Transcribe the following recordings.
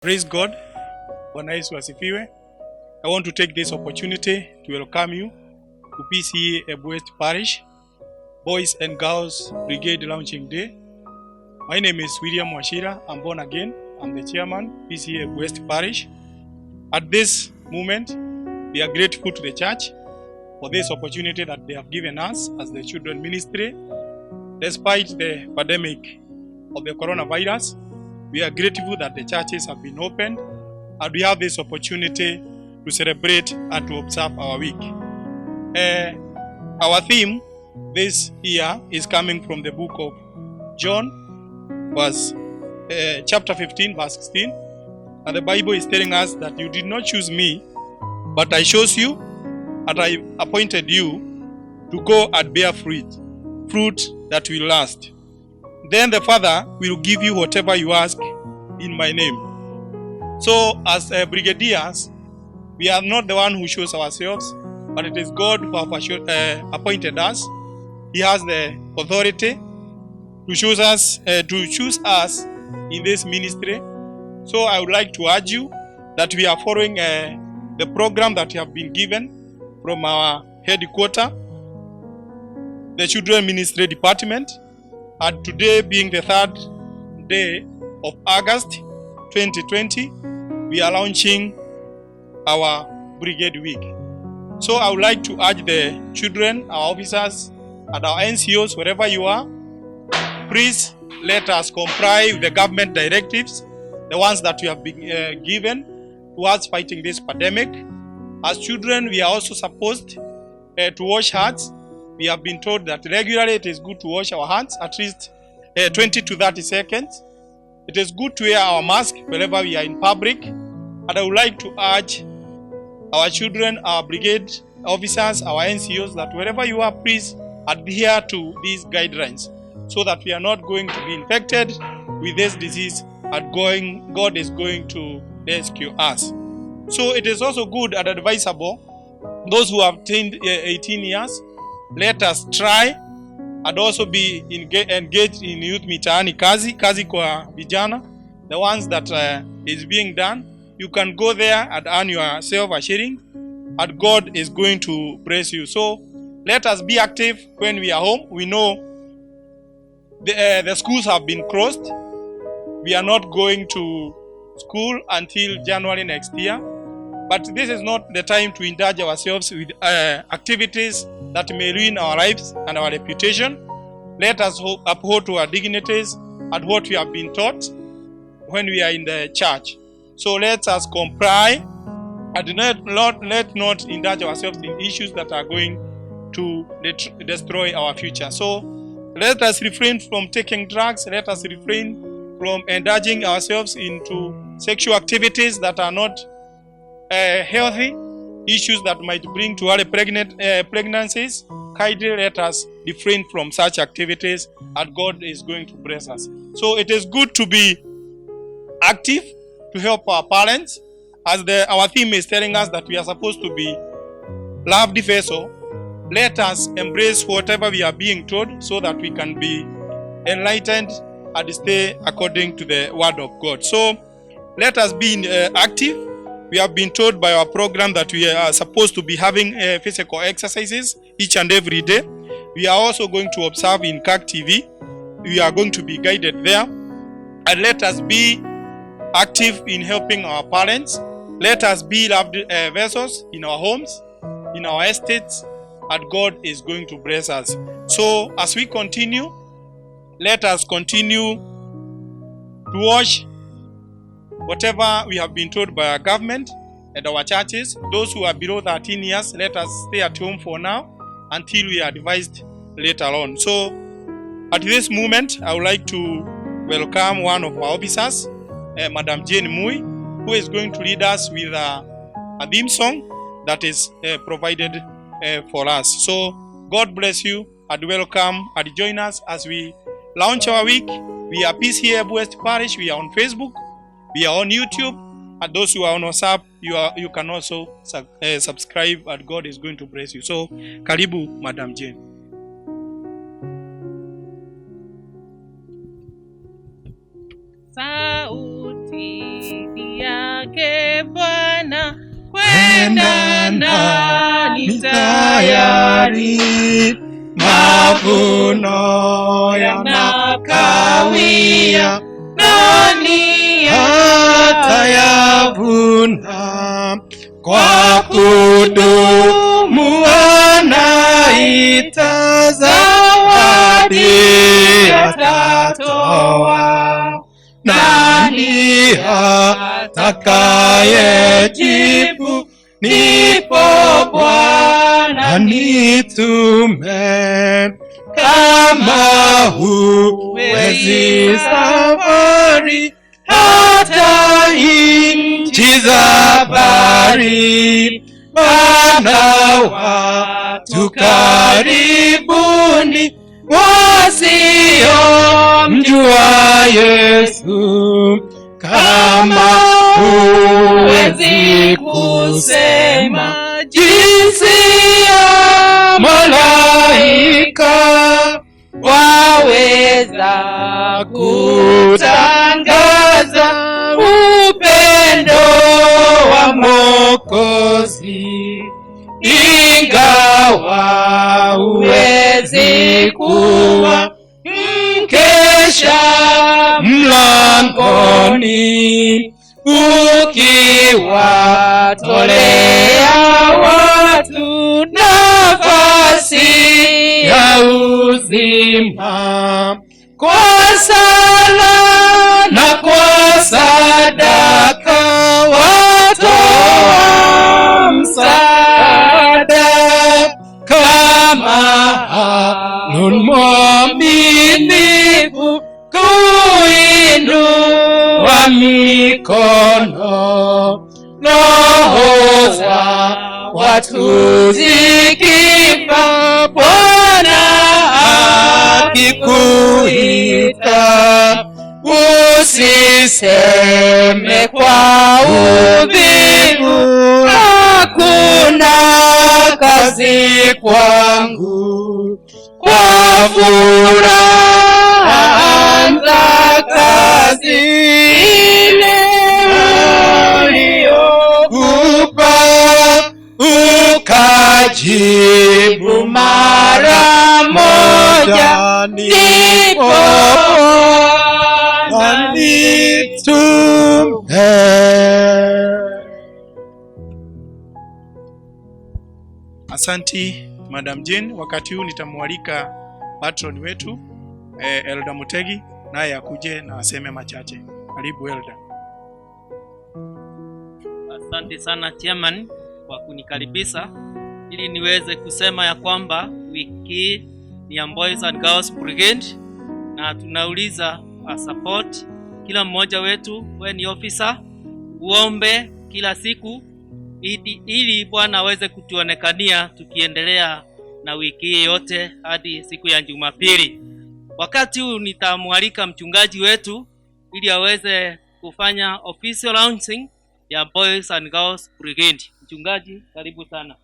Praise God. Bwana Yesu asifiwe. I want to take this opportunity to welcome you to PCA Ebu-West Parish Boys and Girls Brigade Launching Day. My name is William Washira. I'm born again. I'm the chairman, PCA Ebu-West Parish. At this moment, we are grateful to the church for this opportunity that they have given us as the children ministry. Despite the pandemic of the coronavirus, we are grateful that the churches have been opened and we have this opportunity to celebrate and to observe our week. Our theme this year is coming from the book of John, chapter 15, verse 16. And the Bible is telling us that you did not choose me, but I chose you, and I appointed you to go and bear fruit that will last. Then the Father will give you whatever you ask in my name. So as brigadiers, we are not the one who shows ourselves, but it is God who has appointed us. He has the authority to choose us in this ministry. So I would like to urge you that we are following the program that we have been given from our headquarters, the Children Ministry Department. And today being the 3rd day of August 2020, we are launching our Brigade Week. So I would like to urge the children, our officers, and our NCOs, wherever you are, please let us comply with the government directives, the ones that we have been given towards fighting this pandemic. As children, we are also supposed to wash hands. We have been told that regularly it is good to wash our hands at least 20 to 30 seconds. It is good to wear our mask wherever we are in public. And I would like to urge our children, our brigade officers, our NCOs, that wherever you are, please adhere to these guidelines so that we are not going to be infected with this disease and God is going to rescue us. So it is also good and advisable, those who have attained 18 years, let us try and also be engaged in youth mitaani kazi kwa vijana, the ones that is being done. You can go there and earn yourself a shilling and God is going to bless you. So let us be active when we are home. We know the schools have been closed. We are not going to school until January next year. But this is not the time to indulge ourselves with activities that may ruin our lives and our reputation. Let us uphold to our dignities and what we have been taught when we are in the church. So let us comply and let not indulge ourselves in issues that are going to destroy our future. So let us refrain from taking drugs. Let us refrain from indulging ourselves into sexual activities that are not healthy, issues that might bring to early pregnancies. Kindly let us refrain from such activities and God is going to bless us. So it is good to be active to help our parents, as our theme is telling us that we are supposed to be loved vessel. Let us embrace whatever we are being told so that we can be enlightened and stay according to the word of God. So let us be active. We have been told by our program that we are supposed to be having physical exercises each and every day. We are also going to observe in CAC TV. We are going to be guided there. And let us be active in helping our parents. Let us be loved vessels in our homes, in our estates, and God is going to bless us. So as we continue, let us continue to watch whatever we have been told by our government and our churches. Those who are below 13 years, let us stay at home for now until we are advised later on. So at this moment, I would like to welcome one of our officers, Madam Jane Mui, who is going to lead us with a theme song that is provided for us. So God bless you and welcome and join us as we launch our week. We are PCA Ebu-West Parish. We are on Facebook. We are on YouTube, and those who are on WhatsApp, you can also subscribe, and God is going to bless you. So, karibu, Madam Jane. Sauti zake Bwana, kwenda ndani tayari. Mavuno yanakawia, nani atayavuna? Kwa kudumu anaita, zawadi atatoa. Nani atakayejibu, nipo Bwana nitume? Kama huwezi safari, hata nchi za bahari, pana watu karibuni wasiomjua Yesu. Kama huwezi kusema jinsi ya malaika, waweza kutangaza upendo wa Mwokozi. Ingawa huwezi kuwa mkesha mlangoni, ukiwatolea watu nafasi ya uzima, kwa sala na kwa sadaka watoa msaada. Kama Haruni mwaminifu kuinua mikono, roho za watu zikifa, Bwana akikuita, usiseme kwa uvivu, hakuna kazi kwangu. Kwa furaha anza kazi ile uliyokupa, ukajibu mara moja, ndipo nitume. Asanti Madam Jane. Wakati huu nitamwalika patron wetu Elda Mutegi, naye akuje na aseme machache. Karibu Elda. Asante sana chairman kwa kunikaribisha ili niweze kusema ya kwamba wiki ni ya Boys and Girls Brigade, na tunauliza support kila mmoja wetu. Wewe ni officer, uombe kila siku ili Bwana aweze kutuonekania tukiendelea na wiki yote hadi siku ya Jumapili. Wakati huu nitamwalika mchungaji wetu ili aweze kufanya official launching ya Boys and Girls Brigade. Mchungaji, karibu sana.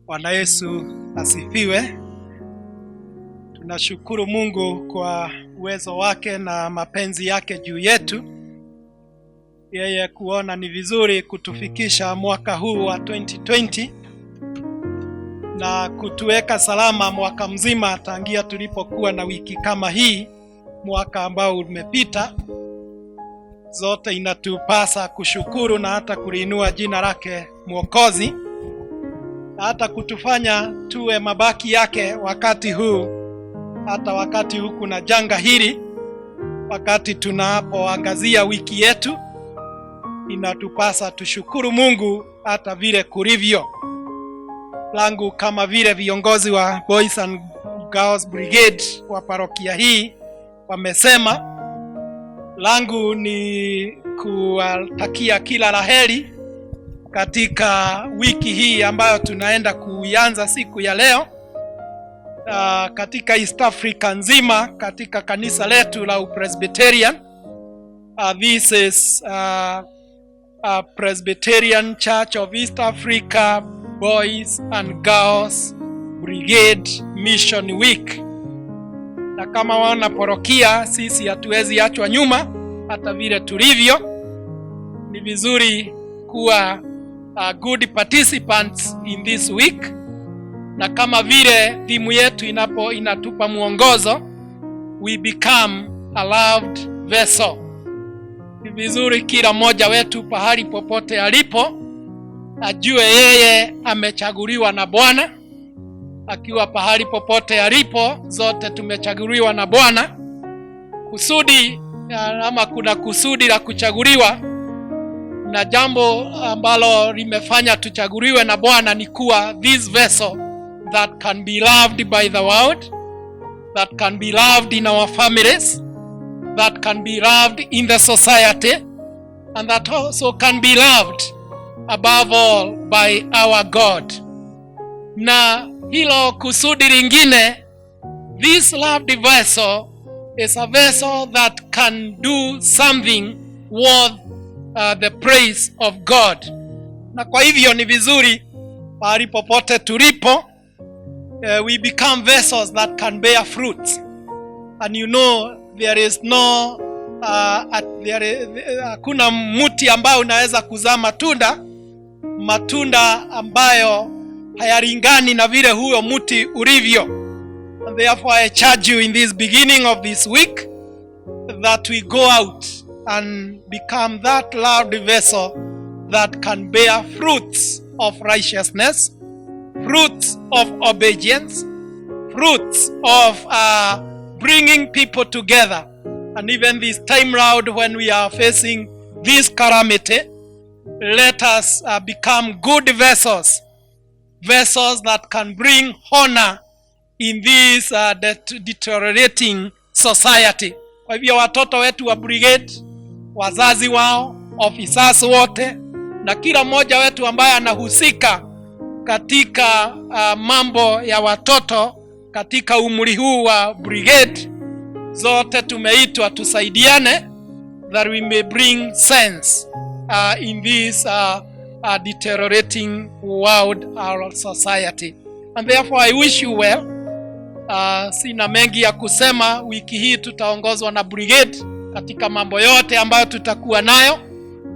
Bwana Yesu asifiwe. Tunashukuru Mungu kwa uwezo wake na mapenzi yake juu yetu. Yeye kuona ni vizuri kutufikisha mwaka huu wa 2020 na kutuweka salama mwaka mzima tangia tulipokuwa na wiki kama hii. Mwaka ambao umepita, zote inatupasa kushukuru na hata kuliinua jina lake Mwokozi, na hata kutufanya tuwe mabaki yake wakati huu. Hata wakati huu kuna janga hili, wakati tunapoangazia wiki yetu, inatupasa tushukuru Mungu hata vile kulivyo. Langu kama vile viongozi wa Boys and Girls Brigade wa parokia hii wamesema, langu ni kuwatakia kila laheri katika wiki hii ambayo tunaenda kuianza siku ya leo. Katika East Africa nzima, katika kanisa letu la Presbyterian, this is Presbyterian Church of East Africa Boys and Girls Brigade Mission Week. Na kama wana parokia, sisi hatuwezi achwa nyuma. hata vile tulivyo. Ni vizuri kuwa good participants in this week, na kama vile timu yetu inatupa mwongozo, we become a loved vessel. Ni vizuri kila mmoja wetu pahali popote alipo ajue yeye amechaguliwa na Bwana. Akiwa pahali popote alipo, zote tumechaguliwa na Bwana. Kusudi ama kuna kusudi la kuchaguliwa, na jambo ambalo limefanya tuchaguliwe na Bwana ni kuwa this vessel that can be loved by the world, that can be loved in our families, that can be loved in the society, and that also can be loved above all by our God. Na hilo kusudi lingine, this loved vessel is a vessel that can do something worth the praise of God. Na kwa hivyo ni vizuri pahali popote tulipo, we become vessels that can bear fruits. And you know there is no hakuna mti ambao unaweza kuzaa matunda ambayo hayalingani na vile huyo mti ulivyo. And therefore I charge you in this beginning of this week that we go out and become that loved vessel that can bear fruits of righteousness, fruits of obedience, fruits of bringing people together. And even this time round, when we are facing this calamity, let us become good vessels, vessels that can bring honor in this deteriorating society. Kwa hivyo watoto wetu wa brigade, wazazi wao, officers wote, na kila mmoja wetu ambaye anahusika katika mambo ya watoto katika umri huu wa brigade, zote tumeitwa tusaidiane, that we may bring sense in this deteriorating world, our society. And therefore I wish you well. Sina mengi ya kusema. Wiki hii tutaongozwa na brigade katika mambo yote ambayo tutakuwa nayo,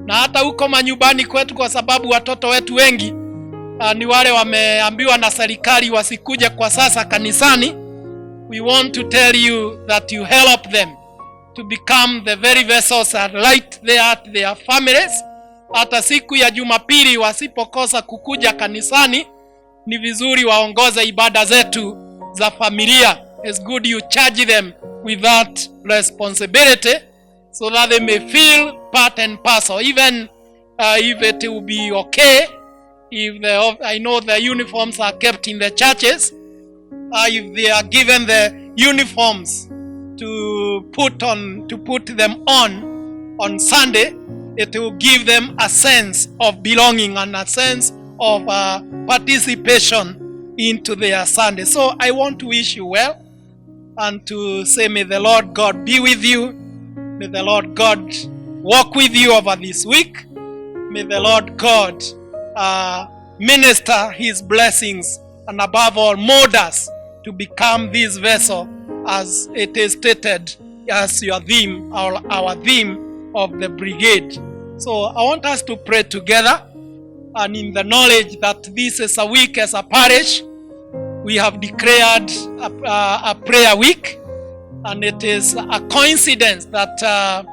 na hata huko manyumbani kwetu, kwa sababu watoto wetu wengi ni wale wameambiwa na serikali wasikuje kwa sasa kanisani. We want to tell you that you help them to become the very vessels that light their families. Hata siku ya Jumapili wasipokosa kukuja kanisani, ni vizuri waongoze ibada zetu za familia. It's good you charge them with that responsibility so that they may feel part and parcel. Even if it will be okay if I know the uniforms are kept in the churches, if they are given the uniforms to put them on Sunday, it will give them a sense of belonging and a sense of participation into their Sunday. So I want to wish you well and to say, may the Lord God be with you. May the Lord God walk with you over this week. May the Lord God minister his blessings, and above all mold us to become this vessel as it is stated as your theme, our theme of the brigade. So I want us to pray together, and in the knowledge that this is a week as a parish, we have declared a prayer week, and it is a coincidence that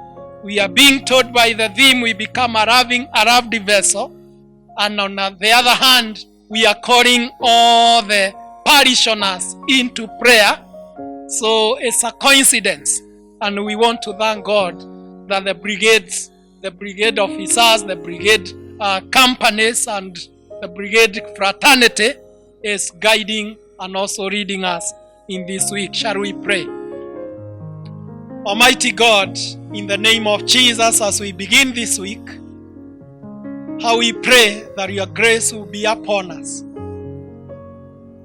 we are being told by the theme we become a loved vessel, and on the other hand we are calling all the parishioners into prayer. So it's a coincidence, and we want to thank God that the brigade officers, the brigade companies, and the brigade fraternity is guiding and also leading us in this week. Shall we pray? Almighty God, in the name of Jesus, as we begin this week, how we pray that your grace will be upon us.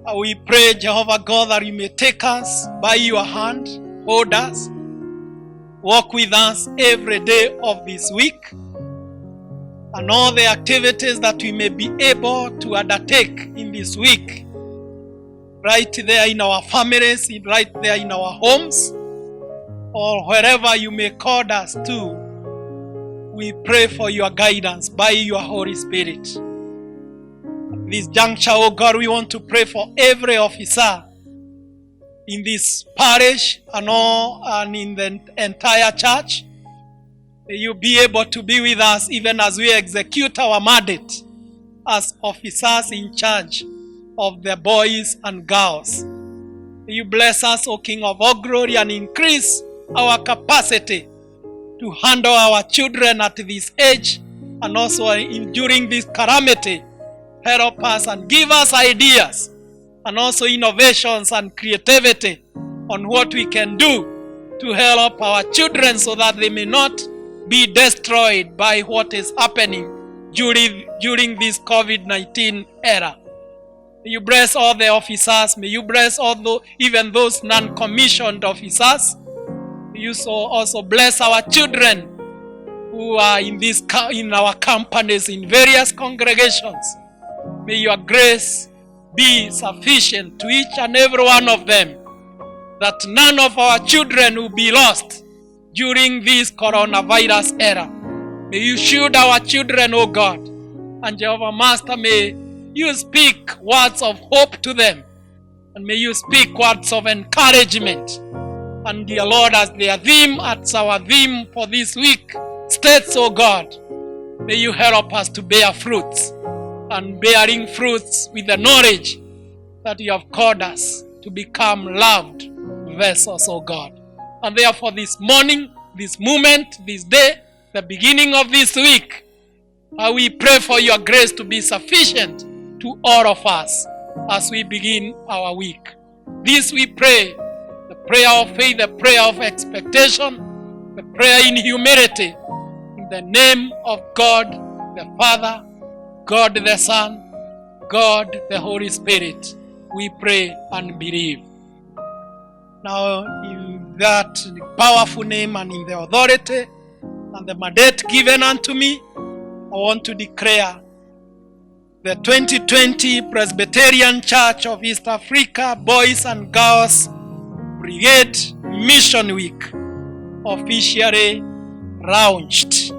How we pray, Jehovah God, that you may take us by your hand, hold us, walk with us every day of this week, and all the activities that we may be able to undertake in this week, right there in our families, right there in our homes, or wherever you may call us to, we pray for your guidance by your Holy Spirit. At this juncture, oh God, we want to pray for every officer in this parish and in the entire church. May you be able to be with us even as we execute our mandate as officers in charge of the boys and girls. May you bless us, O King of all glory, and increase our capacity to handle our children at this age and also during this calamity. Help us and give us ideas and also innovations and creativity on what we can do to help our children so that they may not be destroyed by what is happening during this COVID-19 era. May you bless all the officers. May you bless even those non-commissioned officers. May you also bless our children who are in our companies, in various congregations. May your grace be sufficient to each and every one of them, that none of our children will be lost during this coronavirus era. May you shield our children, O God. And Jehovah Master, may you speak words of hope to them. And may you speak words of encouragement. And dear Lord, as our theme for this week states, O God, may you help us to bear fruits, and bearing fruits with the knowledge that you have called us to become loved vessels, O God. And therefore this morning, this moment, this day, the beginning of this week, we pray for your grace to be sufficient to all of us as we begin our week. This we pray, the prayer of faith, the prayer of expectation, the prayer in humility, in the name of God the Father, God the Son, God the Holy Spirit, we pray and believe. Now, in that powerful name and in the authority and the mandate given unto me, I want to declare the 2020 Presbyterian Church of East Africa Boys and Girls Brigade Mission Week officially launched.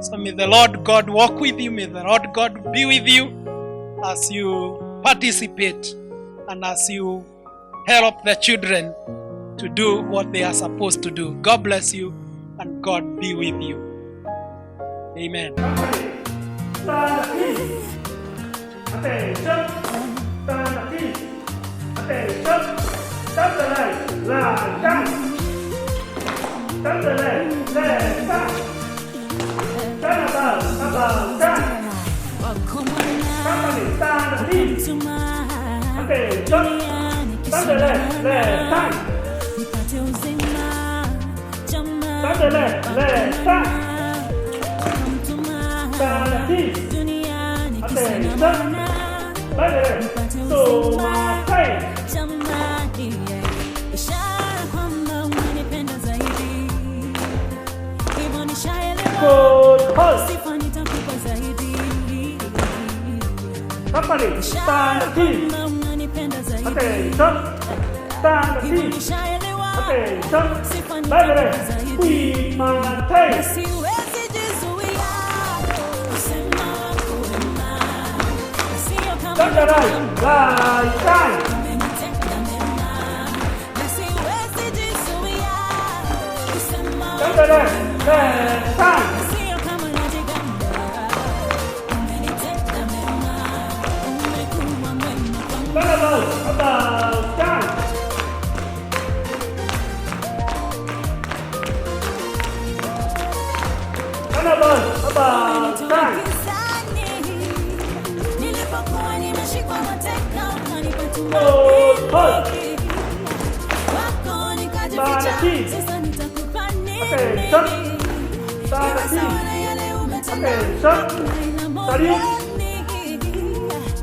So may the Lord God walk with you, may the Lord God be with you as you participate and as you help the children to do what they are supposed to do. God bless you and God be with you. Amen.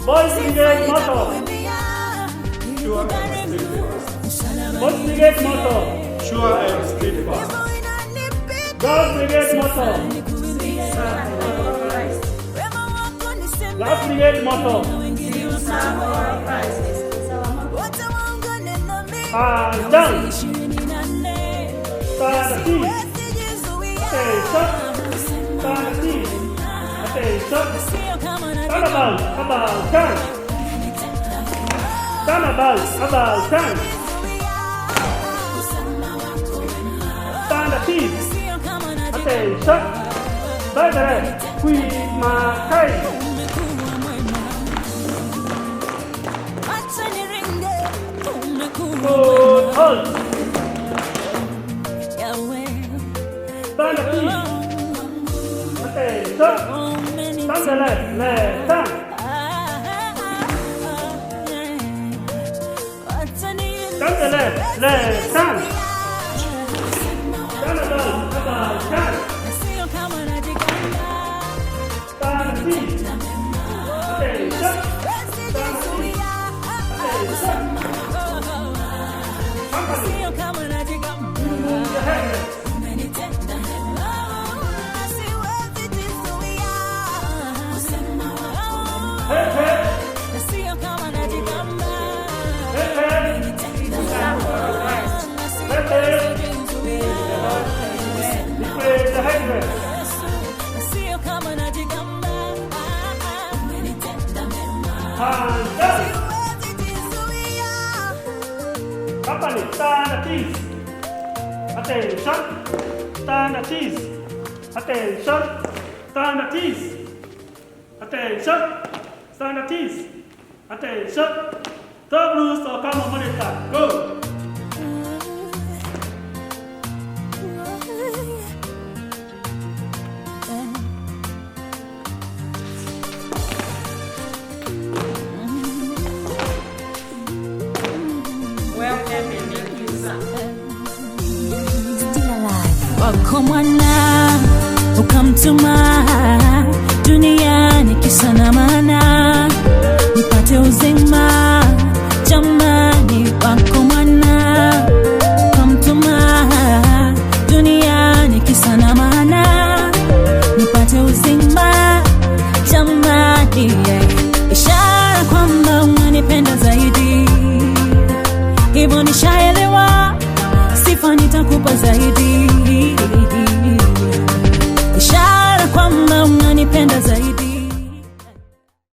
Boys Brigade motto. Boys Brigade motto. Sure and steadfast. Girls Brigade motto. Last Brigade motto. Down. Stand at ease. Attention. Stand at ease. Attention. Stand about time. Stand about time. Stand at ease. Attention. Better. Queen Makai. Good hold. Stand at ease. Attention. Stand the left hand. Stand the left hand. Stand about hand. Stand at ease. Attention. Stand at ease. Attention. Company. You move your head. Head, head. Head, head. Head, head. Display the head. Hands up. Company, stand at ease. Attention. Stand at ease. Attention. Stand at ease. Attention. Stand at ease. Attention. Third rules of common monitor. Go. Still alive. Welcome on now. Welcome to my